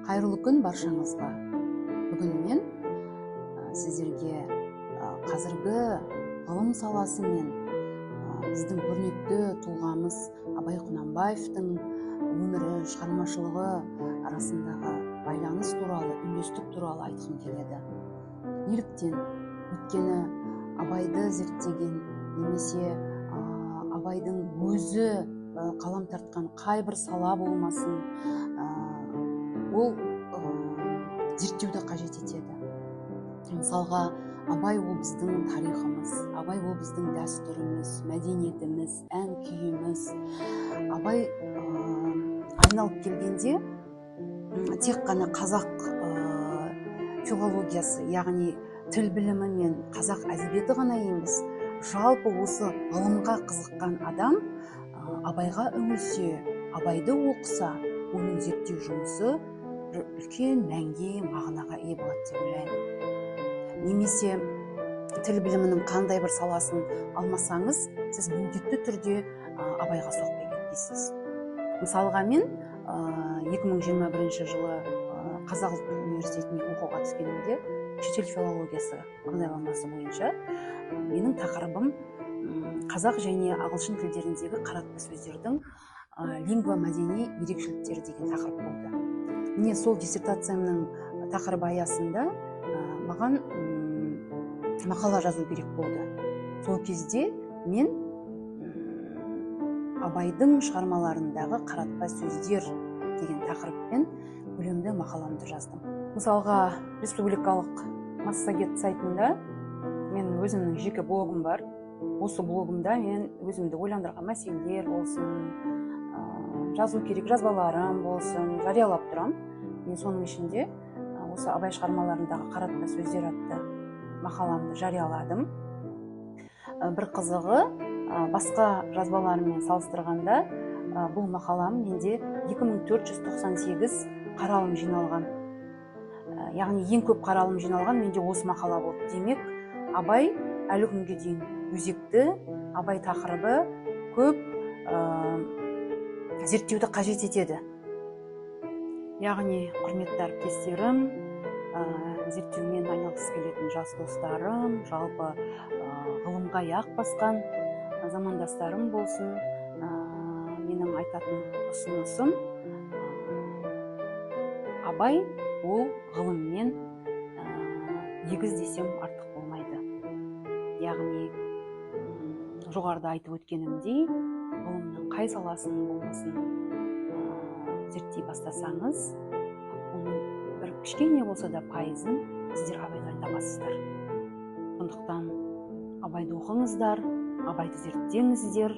Қайырлы күн баршаңызға. Бүгін мен сіздерге қазіргі ғылым саласы мен біздің көрнекті тұлғамыз Абай Құнанбаевтың өмірі, шығармашылығы арасындағы байланыс туралы, үндестік туралы айтқым келеді. Неліктен? Өйткені Абайды зерттеген немесе Абайдың өзі қалам тартқан қай бір сала болмасын, ол зерттеуді қажет етеді. Мысалға, Абай ол біздің тарихымыз, Абай ол біздің дәстүріміз, мәдениетіміз, ән күйіміз. Абай айналып келгенде тек қана қазақ филологиясы, яғни тіл білімі мен қазақ әдебиеті ғана емес, жалпы осы ғылымға қызыққан адам Абайға үңілсе, Абайды оқыса, оның зерттеу жұмысы үлкен мәнге, мағынаға ие болады деп ойлаймын. Немесе тіл білімінің қандай бір саласын алмасаңыз, сіз міндетті түрде Абайға соқпай кетпейсіз. Мысалға, мен 2021 жылы Қазақ ұлттық университетіне оқуға түскенімде шетел филологиясы бағдарламасы бойынша менің тақырыбым қазақ және ағылшын тілдеріндегі қаратпа сөздердің лингвомәдени ерекшеліктері деген тақырып болды. Міне сол диссертациямның тақырыбы аясында маған мақала жазу керек болды. Сол кезде мен Абайдың шығармаларындағы қаратпа сөздер деген тақырыппен көлемді мақаламды жаздым. Мысалға, республикалық Массагет сайтында мен өзімнің жеке блогым бар. Осы блогымда мен өзімді ойландырған мәселелер болсын, жазу керек жазбаларым болсын, жариялап тұрам. Мен соның ішінде осы Абай шығармаларындағы қаратпа сөздер атты мақаламды жарияладым. Бір қызығы, басқа жазбаларыммен салыстырғанда бұл мақалам менде 2498 қаралым жиналған. Яғни ең көп қаралым жиналған менде осы мақала болды. Демек, Абай әлі күнге дейін өзекті, Абай тақырыбы көп зерттеуді қажет етеді. Яғни, құрметті әріптестерім, зерттеумен айналысқысы келетін жас достарым, жалпы ғылымға аяқ басқан замандастарым болсын, менің айтатын ұсынысым, Абай ол ғылыммен егіз десем артық болмайды. Яғни, жоғарыда айтып өткенімдей, ғылымның қай саласын болмасын зерттей бастасаңыз, оның бір кішкене болса да пайызын сіздер Абайдан табасыздар. Сондықтан Абайды оқыңыздар, Абайды зерттеңіздер,